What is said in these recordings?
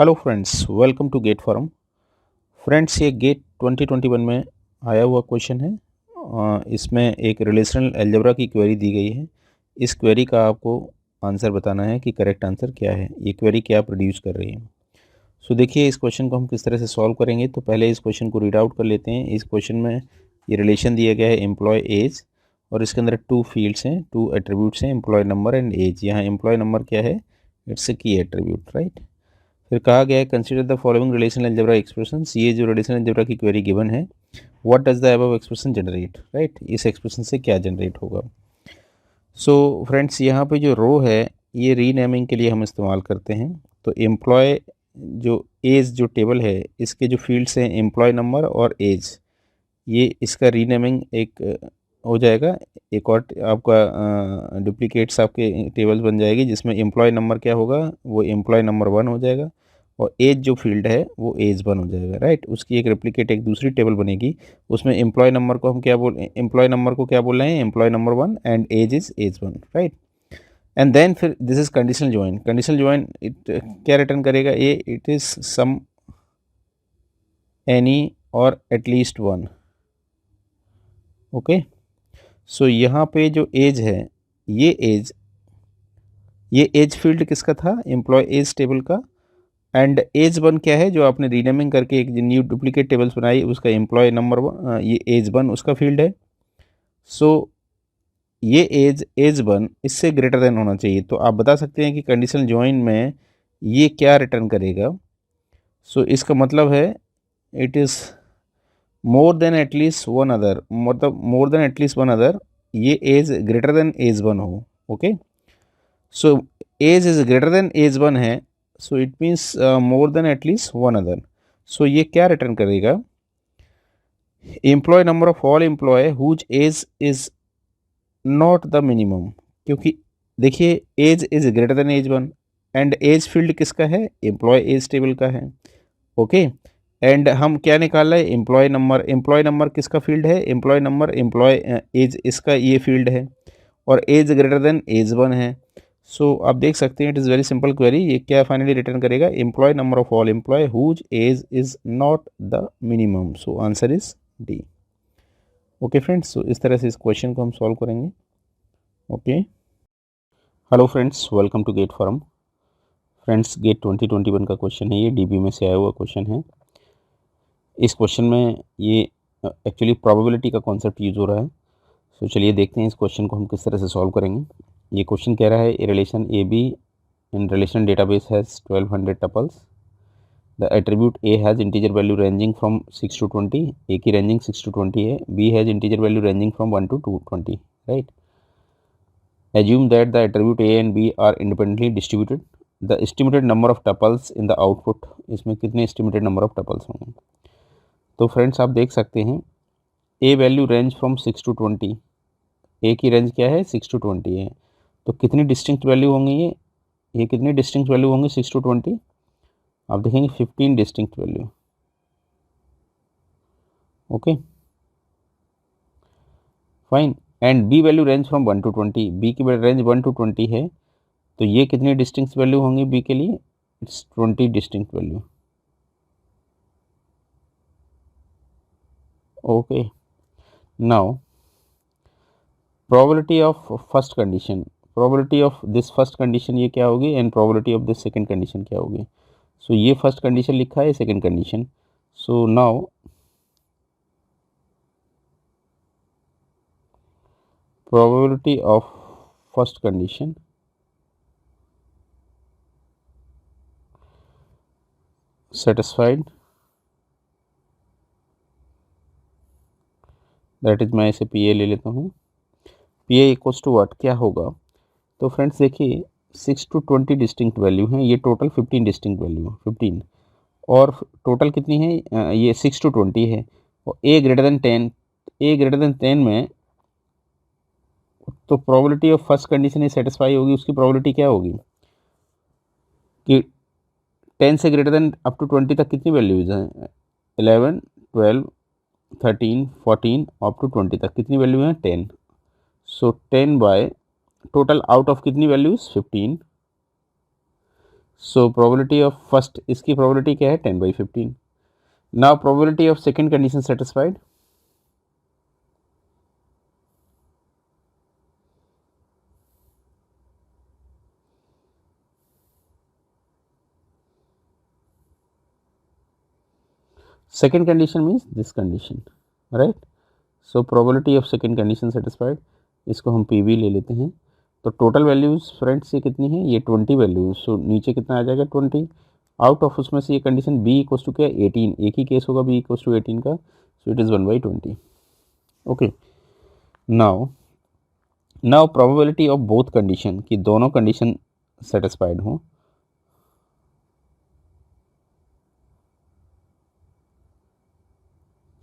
Hello friends, welcome to GATE forum. Friends, ये GATE 2021 में आया हुआ क्वेश्चन है। इसमें एक रिलेशनल अलजेब्रा की क्वेरी दी गई है। इस क्वेरी का आपको आंसर बताना है कि करेक्ट आंसर क्या है, ये क्वेरी क्या प्रोड्यूस कर रही है। सो देखिए, इस क्वेश्चन को हम किस तरह से सॉल्व करेंगे। तो पहले इस क्वेश्चन को रीड आउट कर लेते हैं। इस क्वेश्चन में ये रिलेशन दिया गया है एम्प्लॉय एज, और इसके अंदर टू फील्ड्स हैं, टू एट्रीब्यूट्स हैं, एम्प्लॉय नंबर एंड एज। यहाँ एम्प्लॉय नंबर क्या है? इट्स ए की एट्रीब्यूट, राइट। फिर कहा गया है consider the following relational algebra expressions. ये जो रिलेशनल अलजेब्रा की क्वेरी गिवन है, what does the above expression generate, right. इस एक्सप्रेशन से क्या जनरेट होगा। सो फ्रेंड्स, यहाँ पे जो रो है ये रीनेमिंग के लिए हम इस्तेमाल करते हैं। तो एम्प्लॉय जो एज जो टेबल है, इसके जो फील्ड्स हैं एम्प्लॉय नंबर और एज, ये इसका रीनेमिंग एक हो जाएगा। एक और आपका डुप्लीकेट्स आपके टेबल्स बन जाएगी, जिसमें एम्प्लॉय नंबर क्या होगा, वो एम्प्लॉय नंबर 1 हो जाएगा, और एज जो फील्ड है वो एज 1 हो जाएगा, राइट। उसकी एक रेप्लिकेट एक दूसरी टेबल बनेगी, उसमें एम्प्लॉय नंबर को हम क्या एम्प्लॉय नंबर को क्या बोल रहे हैं, employ number 1 and age is age 1, right. And then फिर this is conditional join. Conditional join it क्या रिटर्न करेगा, ये it is some any or at least 1। Okay. So यहाँ पे जो एज है, ये एज ये एज फील्ड किसका था, एम्प्लॉय एज टेबल का। एंड एज 1 क्या है, जो आपने रीनेमिंग करके एक न्यू डुप्लीकेट टेबल्स बनाई, उसका एम्प्लॉय नंबर 1, ये एज 1 उसका फील्ड है। सो ये एज 1 इससे ग्रेटर देन होना चाहिए। तो आप बता सकते हैं कि कंडीशनल ज्वाइन में ये क्या रिटर्न करेगा। सो इसका मतलब है it is more than at least one other, मतलब more than at least one other, ये एज ग्रेटर देन एज 1 हो। Okay. So age is greater than age 1 है, so it means more than at least one other. So ये क्या return करेगा, employ number of all employ whose age is not the minimum. क्योंकि देखिए, age is greater than age 1 and age field किसका है, employ as table का है। Okay. And हम क्या निकाल रहे हैं, एम्प्लॉय नंबर। एम्प्लॉय नंबर किसका फील्ड है, एम्प्लॉय नंबर एम्प्लॉय एज इसका ये फील्ड है, और एज ग्रेटर देन एज 1 है। सो आप देख सकते हैं it is very simple query. ये क्या फाइनली रिटर्न करेगा, employ number of all employ whose age is not the minimum. So answer is D. Okay friends, so इस तरह से इस क्वेश्चन को हम सॉल्व करेंगे। Okay. Hello friends, welcome to GATE forum. Friends, GATE 2021 का question है, ये डीबी में से आया हुआ क्वेश्चन है। इस क्वेश्चन में ये एक्चुअली प्रोबेबिलिटी का कॉन्सेप्ट यूज हो रहा है। सो चलिए देखते हैं इस क्वेश्चन को हम किस तरह से सॉल्व करेंगे। ये क्वेश्चन कह रहा है a relation A B in relation database has 1200 tuples. The attribute A has integer value ranging from 6 to 20। A की रेंजिंग 6 to 20 है। B has integer value ranging from 1 to 220, right. Assume that the attribute A and B are independently distributed. The estimated number of tuples in the output, इसमें कितने estimated number of tuples होंगे। तो friends, आप देख सकते हैं A value range from 6 to 20। A की range क्या है, 6 to 20 है। तो कितनी डिस्टिंक्ट वैल्यू होंगी ये कितनी डिस्टिंक्ट वैल्यू होंगी 6 to 20? आप देखेंगे 15 distinct value. Okay, fine. And B value range from 1 to 20। B की रेंज 1 to 20 है, तो ये कितनी डिस्टिंक्ट वैल्यू होंगी B के लिए, it's 20 distinct value. Okay. Now probability of first condition, probability of this first condition ये क्या होगी, and probability of this second condition क्या होगी। सो ये फर्स्ट कंडीशन लिखा है, second condition. So now probability of first condition satisfied, that is मैं इसे पी ए ले लेता हूँ। P A equals to what, क्या होगा। तो फ्रेंड्स देखिए, 6 to 20 डिस्टिंक्ट वैल्यू हैं, ये टोटल 15 डिस्टिंक्ट वैल्यू है, 15। और टोटल कितनी है, ये 6 to 20 है, और ए ग्रेटर देन 10। ए ग्रेटर देन 10 में तो probability of first condition he satisfy होगी, उसकी प्रोबेबिलिटी क्या होगी कि 10 से ग्रेटर देन अप टू 20 तक कितनी वैल्यूज़ हैं, 11, 12, 13, 14 अप टू 20 तक कितनी वैल्यू है, 10। सो 10 बाय टोटल आउट ऑफ कितनी values, 15। So probability of first, इसकी प्रोबेबिलिटी क्या है 10/15. Now probability of second condition satisfied. Second condition means this condition, right? So probability of second condition satisfied, इसको हम PV ले लेते हैं. तो टोटल वैल्यूज फ्रेंड्स ये कितनी है, ये 20 वैल्यूज. सो नीचे कितना आ जाएगा 20. आउट ऑफ उसमें से ये कंडीशन B इक्वल्स टू क्या 18, एक ही केस होगा B इक्वल्स टू 18 का. सो it is 1/20. Okay. Now probability of both condition, कि दोनों कंडीशन सेटिस्फाइड हों.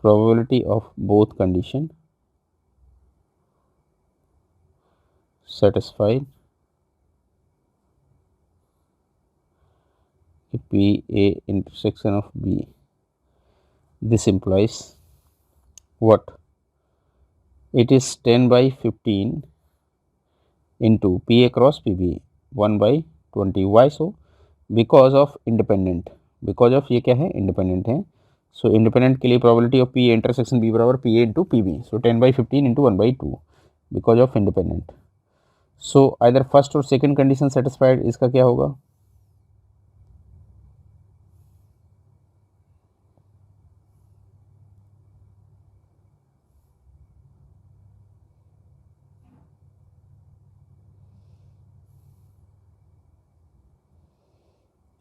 Probability of both condition satisfied, PA intersection of B. This implies what? It is 10/15 into PA cross PB 1/20. Why so? Because of independent. Because of ये क्या है, independent है. सो independent के लिए probability of P A intersection B बराबर P A into P B. So 10/15 into 1/2 because of independent. So either first or second condition satisfied, इसका क्या होगा?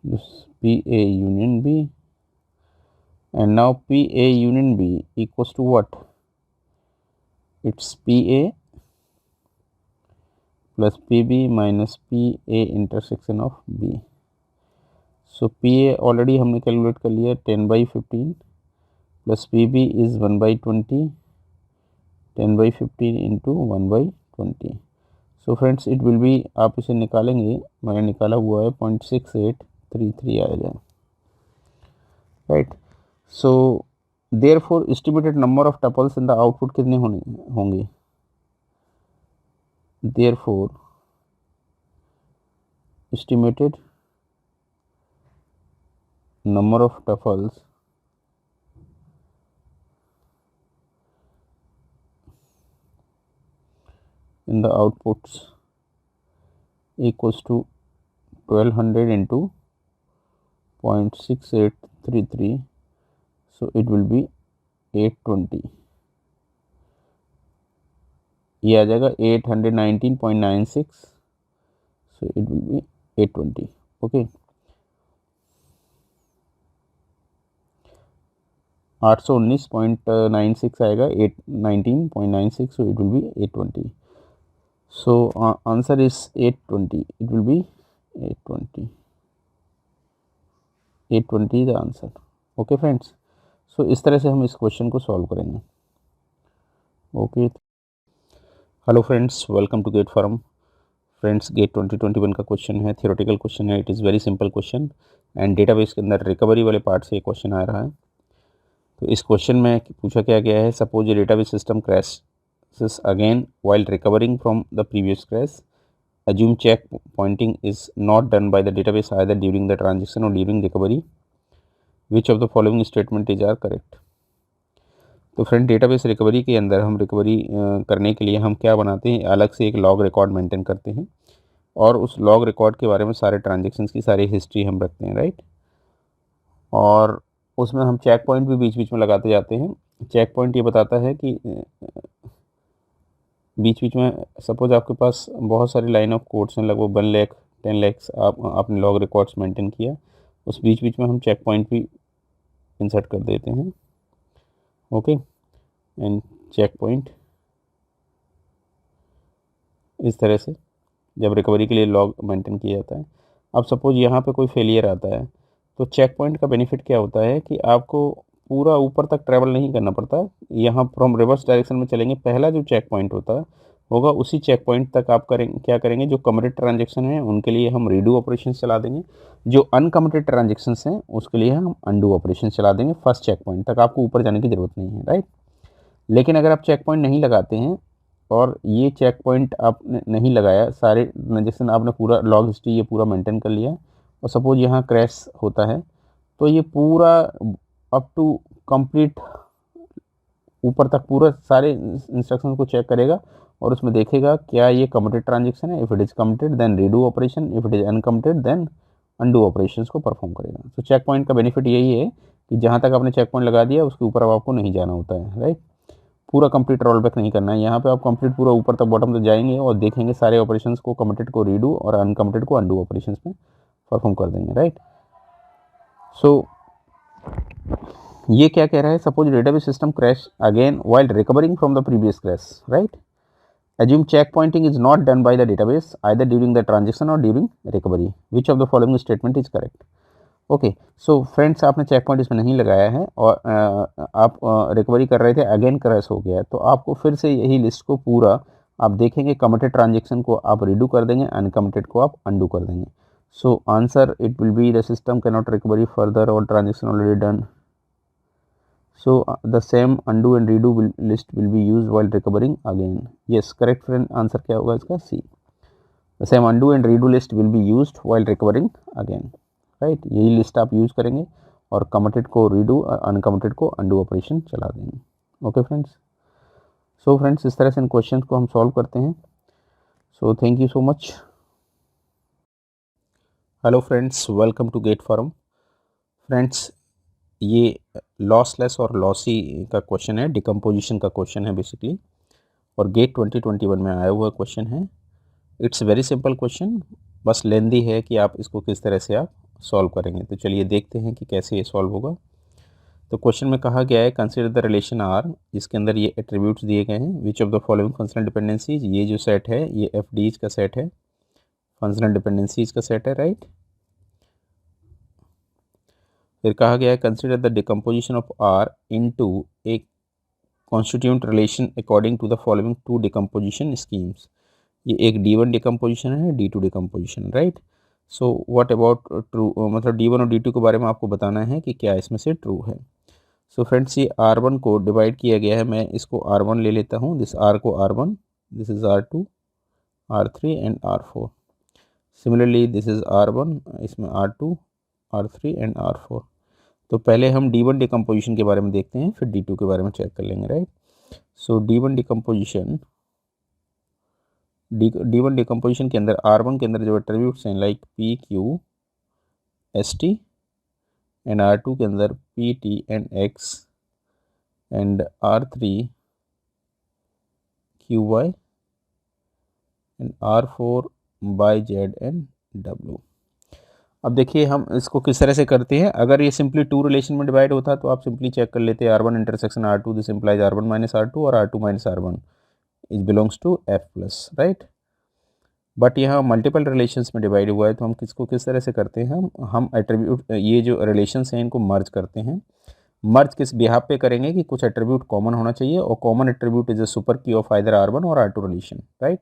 P A union B. And now PA union B equals to what? It's PA plus PB minus PA intersection of B. So PA already हमने calculate कर लिया 10/15 plus PB is 1/20. 10/15 into 1/20. So friends it will be, आप इसे निकालेंगे, मैंने निकाला हुआ है 0.6833 आएगा, right. So therefore estimated number of tuples in the output कितने होंगे? Therefore estimated number of tuples in the outputs equals to 1200 into 0.6833. So it will be 820. ये आ जाएगा 819.96. So it will be 820. Okay. 819.96 आएगा 819.96. So it will be 820. So answer is 820. It will be 820. 820 the answer. Okay friends. सो इस तरह से हम इस question को solve करेंगे. Okay. Hello friends, welcome to GATE forum. Friends GATE 2021 का क्वेश्चन है, थियोरेटिकल क्वेश्चन है. It is very simple question and database के अंदर रिकवरी वाले पार्ट से ये क्वेश्चन आ रहा है. तो इस क्वेश्चन में पूछा क्या गया है, suppose a database system crashes again while recovering from the previous crash. Assume check pointing is not done by the database either during the transaction or during recovery. Which of the following statement is are correct. तो friend database recovery के अंदर हम recovery करने के लिए हम क्या बनाते हैं, अलग से एक लॉग रिकॉर्ड मेंटेन करते हैं और उस लॉग रिकॉर्ड के बारे में सारे ट्रांजेक्शन्स की सारी हिस्ट्री हम रखते हैं, राइट. और उसमें हम चेक पॉइंट भी बीच बीच में लगाते जाते हैं. चेक पॉइंट ये बताता है कि बीच बीच में सपोज आपके पास बहुत सारी लाइन ऑफ कोड्स हैं, लगभग 1 लाख 10 लाख आपने लॉग रिकॉर्ड्स मेंटेन किया, उस बीच बीच में हम चेक पॉइंट भी इंसर्ट कर देते हैं. ओके. एंड चेक पॉइंट इस तरह से जब रिकवरी के लिए लॉग मेंटेन किया जाता है. अब सपोज यहाँ पे कोई फेलियर आता है तो चेक पॉइंट का बेनिफिट क्या होता है कि आपको पूरा ऊपर तक ट्रैवल नहीं करना पड़ता. यहाँ फ्रॉम रिवर्स डायरेक्शन में चलेंगे, पहला जो चेक पॉइंट होगा उसी चेक पॉइंट तक आप क्या करेंगे, जो कमिटेड ट्रांजेक्शन है उनके लिए हम रीडू ऑपरेशन चला देंगे, जो अनकमिटेड ट्रांजेक्शन्स हैं उसके लिए हम अंडू ऑपरेशन चला देंगे. फर्स्ट चेक पॉइंट तक आपको ऊपर जाने की ज़रूरत नहीं है, राइट. लेकिन अगर आप चेक पॉइंट नहीं लगाते हैं और ये चेक पॉइंट आपने नहीं लगाया, सारे ट्रांजेक्शन आपने पूरा लॉग हिस्ट्री ये पूरा मेंटेन कर लिया और सपोज यहाँ क्रैश होता है तो ये पूरा अप टू कंप्लीट ऊपर तक पूरा सारे इंस्ट्रक्शन को चेक करेगा और उसमें देखेगा क्या ये कमिटेड ट्रांजेक्शन है। If it is committed then redo operation, if it is uncommitted then undo operations को परफॉर्म करेगा। तो चेक पॉइंट का बेनिफिट यही है कि जहाँ तक आपने चेक पॉइंट लगा दिया उसके ऊपर अब आपको नहीं जाना होता है, राइट। पूरा कंप्लीट रोल बैक नहीं करना है। यहाँ पे आप कंप्लीट पूरा ऊपर तक बॉटम तक जाएंगे और देखेंगे सारे ऑपरेशंस को, कमिटेड को रीडू और अनकमिटेड को अनडू ऑपरेशंस में परफॉर्म कर देंगे, राइट। सो ये क्या कह रहा है, suppose database system crash again while recovering from the previous crash, right. Assume checkpointing is not done by the database either during the transaction or during recovery. Which of the following statement is correct? Okay so friends, आपने check point इसमें नहीं लगाया है और आप recovery कर रहे थे, अगेन क्रैश हो गया है, तो आपको फिर से यही लिस्ट को पूरा आप देखेंगे, कमिटेड ट्रांजेक्शन को आप रिडू कर देंगे, अनकमिटेड को आप अनडू कर देंगे। So answer it will be the system cannot recovery further or transaction already done. So the same undo and redo list will be used while recovering again. Yes, correct friend, answer क्या होगा इसका C. The same undo and redo list will be used while recovering again, right. यही list आप use करेंगे और committed को redo और uncommitted को अनडू ऑपरेशन चला देंगे। ओके फ्रेंड्स, सो फ्रेंड्स इस तरह से इन क्वेश्चन को हम सॉल्व करते हैं। So thank you so much. Hello friends, welcome to GATE forum. Friends, ये लॉसलेस और लॉसी का क्वेश्चन है, डिकम्पोजिशन का क्वेश्चन है बेसिकली, और गेट 2021 में आया हुआ क्वेश्चन है। इट्स वेरी सिंपल क्वेश्चन, बस लेंदी है कि आप इसको किस तरह से आप सॉल्व करेंगे। तो चलिए देखते हैं कि कैसे ये सॉल्व होगा। तो क्वेश्चन में कहा गया है कंसिडर द रिलेशन आर, जिसके अंदर ये एट्रीब्यूट्स दिए गए हैं। Which of the following functional dependencies, ये जो सेट है ये एफ का सेट है, फंक्शनल डिपेंडेंसीज का सेट है, राइट। फिर कहा गया है consider the decomposition of R into a constituent relation according to the following two decomposition schemes. ये एक D1 डिकम्पोजिशन है, D2 decomposition, right. So what about true, मतलब D1 और D2 के बारे में आपको बताना है कि क्या इसमें से ट्रू है। सो फ्रेंड्स, ये R1 को डिवाइड किया गया है, मैं इसको R1 ले लेता हूँ, दिस R को R1, this is R2, R3 and R4। Similarly this is R1, इसमें R2, R3 एंड R4। तो पहले हम D1 डिकम्पोजिशन के बारे में देखते हैं, फिर D2 के बारे में चेक कर लेंगे, राइट। सो D1 डिकम्पोजिशन, D1 डिकम्पोजिशन के अंदर R1 के अंदर जो एट्रीब्यूट्स हैं like P Q S T and R2 के अंदर P T and X and R3 Q Y and R4 Y Z and W। अब देखिए हम इसको किस तरह से करते हैं। अगर ये सिंपली टू रिलेशन में डिवाइड होता तो आप सिंपली चेक कर लेते R1 intersection R2, this implies R1 minus R2 और R2 minus R1 is belongs to F plus, right. But यहाँ मल्टीपल रिलेशंस में डिवाइड हुआ है, तो हम किसको किस तरह से करते हैं, हम एट्रीब्यूट, ये जो रिलेशंस हैं इनको मर्ज करते हैं। मर्ज किस बिहाफ पे करेंगे कि कुछ एट्रीब्यूट कॉमन होना चाहिए और common attribute is a super key of either R1 और R2 रिलेशन, राइट।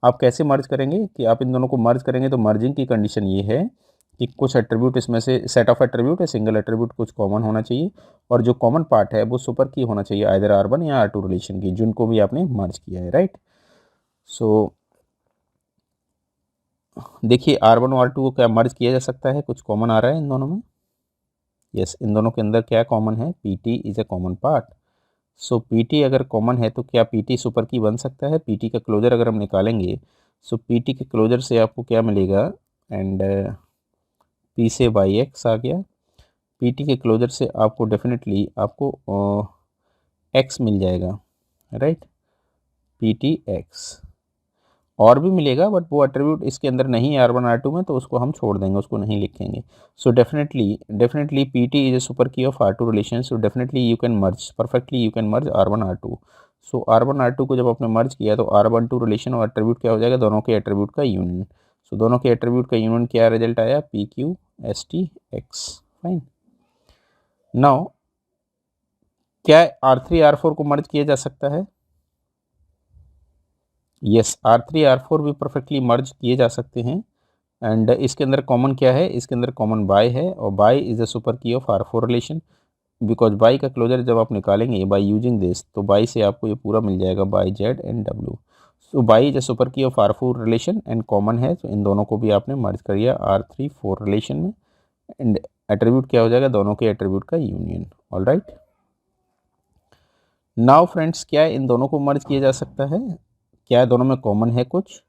आप कैसे मर्ज करेंगे कि आप इन दोनों को मर्ज करेंगे, तो मर्जिंग की कंडीशन ये है कि कुछ एट्रीब्यूट इसमें से सेट ऑफ एट्रीब्यूट है, सिंगल एट्रीब्यूट कुछ कॉमन होना चाहिए और जो कॉमन पार्ट है वो सुपर की होना चाहिए आइदर R1 या R2 रिलेशन की, जिनको भी आपने मर्ज किया है, राइट। सो देखिए R1 और R2 को क्या मर्ज किया जा सकता है, कुछ कॉमन आ रहा है इन दोनों में। यस, इन दोनों के अंदर क्या कॉमन है, PT is A common part. So PT अगर कॉमन है तो क्या PT सुपर की बन सकता है। PT का क्लोजर अगर हम निकालेंगे, सो PT के क्लोजर से आपको क्या मिलेगा, एंड P से YX आ गया, PT के क्लोजर से आपको डेफिनेटली आपको X मिल जाएगा, राइट, PTX और भी मिलेगा, बट वो एट्रीब्यूट इसके अंदर नहीं है R1 R2 में, तो उसको हम छोड़ देंगे, उसको नहीं लिखेंगे। So definitely PT is a super key of R2 relation, so definitely you can merge, perfectly you can merge R1 R2। So R1 R2 को जब आपने मर्ज किया तो R12 रिलेशन और एट्रीब्यूट क्या हो जाएगा, दोनों के एट्रीब्यूट का यूनियन। सो दोनों के एट्रीब्यूट का यूनियन क्या रिजल्ट आया, PQ ST X, fine. Now क्या R3 R4 को मर्ज किया जा सकता है, यस, R3 R4 भी परफेक्टली मर्ज किए जा सकते हैं। एंड इसके अंदर कॉमन क्या है, इसके अंदर कॉमन बाय है और Y is a super key of R4 relation, because Y का क्लोजर जब आप निकालेंगे बाय यूजिंग दिस, तो बाय से आपको ये पूरा मिल जाएगा Y Z and W। So Y is a super key of R4 relation and common है, तो इन दोनों को भी आपने मर्ज कर दिया R3 4 रिलेशन में, एंड एट्रीब्यूट क्या हो जाएगा, दोनों के एट्रीब्यूट का union. All right, now friends, क्या इन दोनों को मर्ज किया जा सकता है? क्या दोनों में कॉमन है कुछ?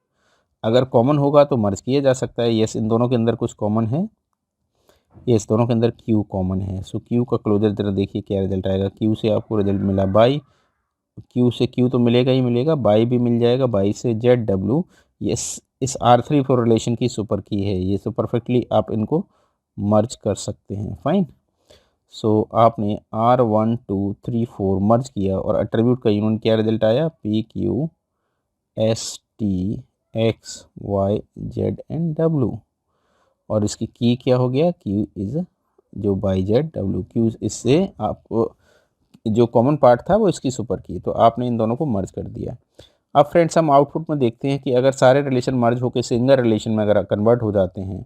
अगर कॉमन होगा तो मर्ज किया जा सकता है। यस, इन दोनों के अंदर कुछ कॉमन है। यस, दोनों के अंदर Q कॉमन है। सो Q का क्लोजर जरा देखिए क्या रिजल्ट आएगा। Q से आपको रिजल्ट मिला बाई, Q से Q तो मिलेगा ही मिलेगा, बाई भी मिल जाएगा, बाई से ZW। यस, इस R3 4 रिलेशन की सुपर की है ये, सो परफेक्टली आप इनको मर्ज कर सकते हैं। फाइन, सो आपने R1 2 3 4 मर्ज किया और एट्रीब्यूट का यूनियन क्या रिजल्ट आया, PQ ST X Y Z and W, और इसकी की क्या हो गया, Q इज जो बाई ZW। Q इससे आपको जो कॉमन पार्ट था वो इसकी सुपर की, तो आपने इन दोनों को मर्ज कर दिया। अब फ्रेंड्स हम आउटपुट में देखते हैं कि अगर सारे रिलेशन मर्ज होकर सिंगल रिलेशन में अगर कन्वर्ट हो जाते हैं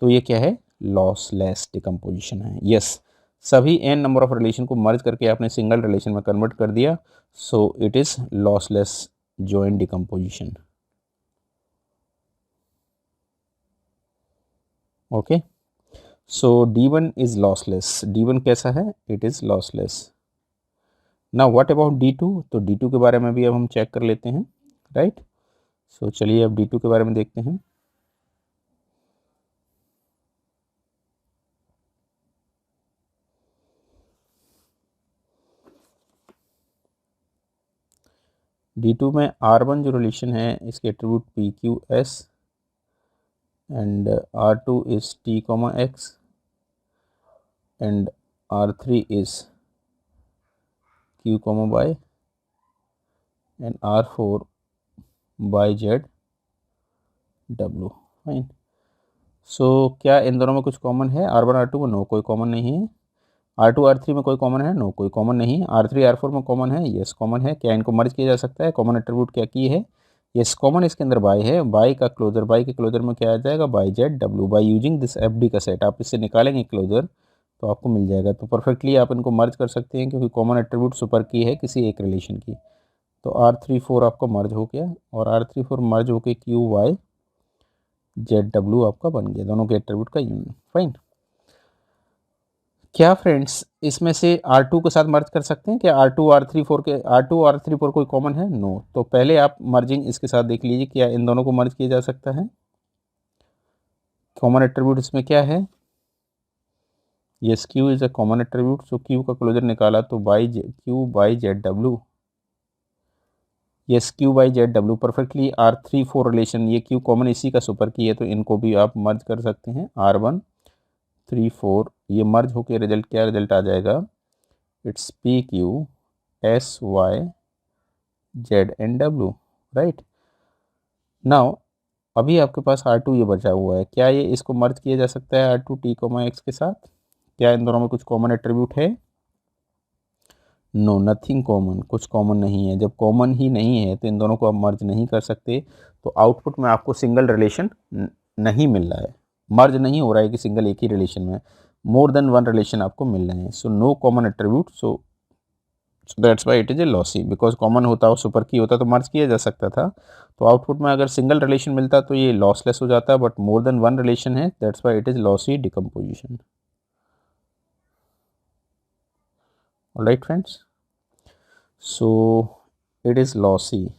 तो ये क्या है, लॉसलेस डिकम्पोजिशन है। यस, सभी n नंबर ऑफ रिलेशन को मर्ज करके आपने सिंगल रिलेशन में कन्वर्ट कर दिया, so it is lossless joint decomposition. Okay, so D1 is lossless. D1 कैसा है, it is lossless. Now what about D2? तो D2 के बारे में भी अब हम चेक कर लेते हैं, राइट। सो चलिए अब D2 के बारे में देखते हैं। D2 में R1 जो रिलेशन है इसके attribute PQS and R2 is T, X and R3 is Q, Y and R4 Y ZW। Fine, so क्या इन दोनों में कुछ कॉमन है? R1 R2 में नो, कोई कॉमन नहीं है। R2 R3 में कोई कॉमन है? नो, कोई कॉमन नहीं। R3 R4 में कॉमन है? यस, कॉमन है। क्या इनको मर्ज किया जा सकता है? कॉमन एट्रीब्यूट क्या की है? यस, कॉमन इसके अंदर बाई है। बाई का क्लोजर, बाई के क्लोजर में क्या आ जाएगा, by ZW। By using this FD का सेट, आप इससे निकालेंगे क्लोजर तो आपको मिल जाएगा। तो परफेक्टली आप इनको मर्ज कर सकते हैं क्योंकि कॉमन एट्रीब्यूट सुपर की है किसी एक रिलेशन की। तो R3 4 आपका मर्ज हो गया और R3 4 मर्ज होके QY ZW आपका बन गया, दोनों के एट्रीब्यूट का यूनियन। फाइन, क्या फ्रेंड्स इसमें से R2 के साथ मर्ज कर सकते हैं? क्या R2 R3 4 के R2 R3 4 कोई कॉमन है? नो। तो पहले आप मर्जिंग इसके साथ देख लीजिए, क्या इन दोनों को मर्ज किया जा सकता है? कॉमन एट्रीब्यूट इसमें क्या है? Yes, Q is a common attribute, so Q का क्लोजर निकाला तो Q by ZW। Yes, Q by ZW perfectly R3 4 relation, ये Q कॉमन इसी का सुपर की है, तो इनको भी आप मर्ज कर सकते हैं। R1 3 4 ये मर्ज होके रिजल्ट क्या रिजल्ट आ जाएगा, it's PQ SY Z and W, right. Now अभी आपके पास R2 ये बचा हुआ है, क्या ये इसको मर्ज किया जा सकता है R2 T, X के साथ? क्या इन दोनों में कुछ कॉमन एट्रीब्यूट है? नो, नथिंग कॉमन, कुछ कॉमन नहीं है। जब कॉमन ही नहीं है तो इन दोनों को आप मर्ज नहीं कर सकते, तो आउटपुट में आपको सिंगल रिलेशन नहीं मिल रहा है, मर्ज नहीं हो रहा है कि सिंगल एक ही रिलेशन में मोर देन वन रिलेशन आपको मिल रहे हैं। So no common attribute, so that's why it is a lossy. Because common होता, सुपर की होता तो मर्ज किया जा सकता था, तो आउटपुट में अगर सिंगल रिलेशन मिलता तो ये लॉसलेस हो जाता है, but more than one relation है, that's why it is lossy decomposition. Alright friends, so it is lossy.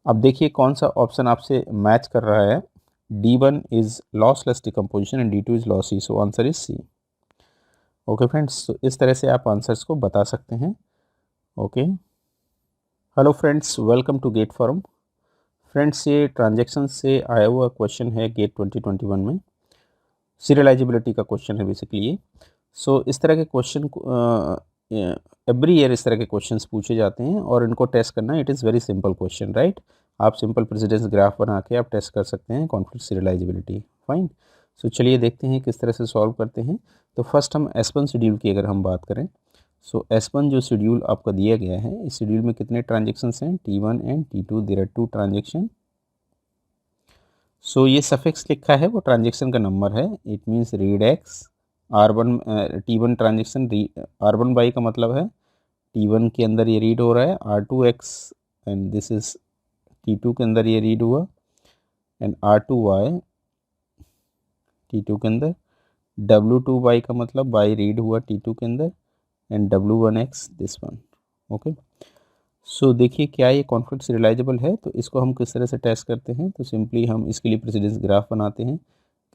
अब देखिए कौन सा ऑप्शन आपसे मैच कर रहा है। D1 is lossless decomposition and D2 is lossy, so answer is C। Okay friends, तो इस तरह से आप आंसर्स को बता सकते हैं। Okay, hello friends, welcome to GATE forum. Friends, ये ट्रांजेक्शन से आया हुआ क्वेश्चन है गेट 2021 में, सीरियलाइजिबिलिटी का क्वेश्चन है बेसिकली ये। सो इस तरह के क्वेश्चन एवरी ईयर इस तरह के क्वेश्चंस पूछे जाते हैं और इनको टेस्ट करना, it is very simple question, right. आप सिंपल प्रेसिडेंस ग्राफ बना के आप टेस्ट कर सकते हैं कॉन्फ्लिक्ट सीरियलाइजिबिलिटी। फाइन, सो चलिए देखते हैं किस तरह से सॉल्व करते हैं। तो फर्स्ट हम S1 शेड्यूल की अगर हम बात करें, सो S1 जो शेड्यूल आपका दिया गया है, इस शेड्यूल में कितने ट्रांजेक्शन्स हैं, T1 and T2, there are 2 transaction. So ये सफिक्स लिखा है वो ट्रांजेक्शन का नंबर है, it means read X R1 T1 transaction R1 बाई का मतलब है T1 के अंदर ये रीड हो रहा है R2X and this is T2 के अंदर ये रीड हुआ एंड R2Y T2 के अंदर, W2Y का मतलब Y रीड हुआ T2 के अंदर and W1X this one. Okay, so देखिए क्या ये कॉन्फ्लिक्ट सीरियलाइजेबल है, तो इसको हम किस तरह से टेस्ट करते हैं। तो सिंपली हम इसके लिए प्रेसिडेंस ग्राफ बनाते हैं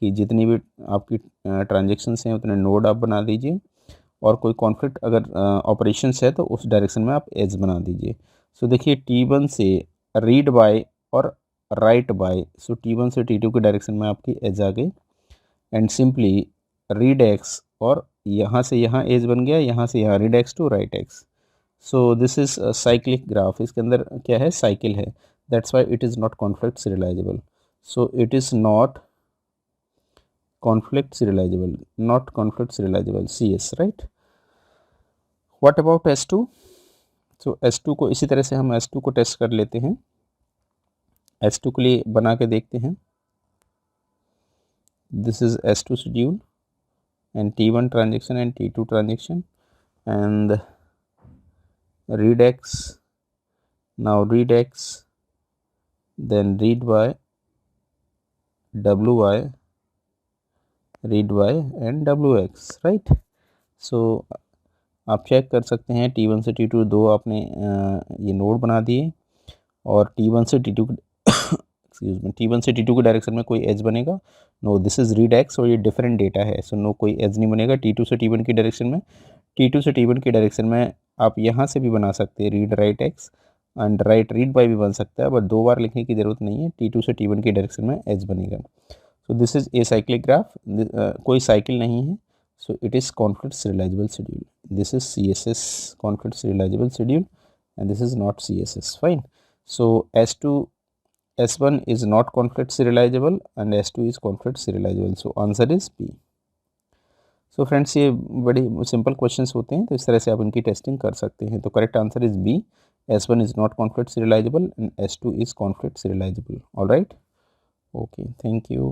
कि जितनी भी आपकी ट्रांजेक्शन्स हैं उतने नोड आप बना दीजिए, और कोई कॉन्फ्लिक्ट अगर ऑपरेशंस है तो उस डायरेक्शन में आप एज बना दीजिए। सो देखिए T1 से रीड बाय और राइट बाय, सो T1 से T2 के डायरेक्शन में आपकी एज आ गई एंड सिंपली रीड एक्स, और यहाँ से यहाँ एज बन गया, यहाँ से यहाँ read X to write X. So this is cyclic graph, इसके अंदर क्या है, साइकिल है, that's why it is not conflict serializable. So it is not conflict serializable, not conflict serializable, CS, right? What about S2? So S2 को इसी तरह से हम S2 को टेस्ट कर लेते हैं। S2 के लिए बना के देखते हैं। This is S2 schedule and T1 transaction and T2 transaction and read X, now read X, then read Y, WY, read Y and WX, right? So आप चेक कर सकते हैं T1 से T2 दो आपने ये नोड बना दिए, और T1 से T2 एक्सक्यूज मी, T1 से T2 के डायरेक्शन में कोई एज बनेगा? No, this is read X और ये डिफरेंट डेटा है, सो नो कोई एज नहीं बनेगा T2 से T1 की डायरेक्शन में। T2 से T1 की डायरेक्शन में आप यहाँ से भी बना सकते हैं read write x and right read by भी बन सकता है, बट दो बार लिखने की ज़रूरत नहीं है, T2 से T1 की डायरेक्शन में एज बनेगा। So this is a cyclic graph, कोई साइकिल नहीं है, so it is conflict serializable schedule. This is CSS conflict serializable schedule and this is not CSS, fine. So S2 S1 is not conflict serializable and S2 is conflict serializable, so answer is B. So friends, ये बड़ी simple questions होते हैं, तो इस तरह से आप इनकी टेस्टिंग कर सकते हैं। तो correct answer is B, S1 is not conflict serializable and S2 is conflict serializable. All right, okay, thank you.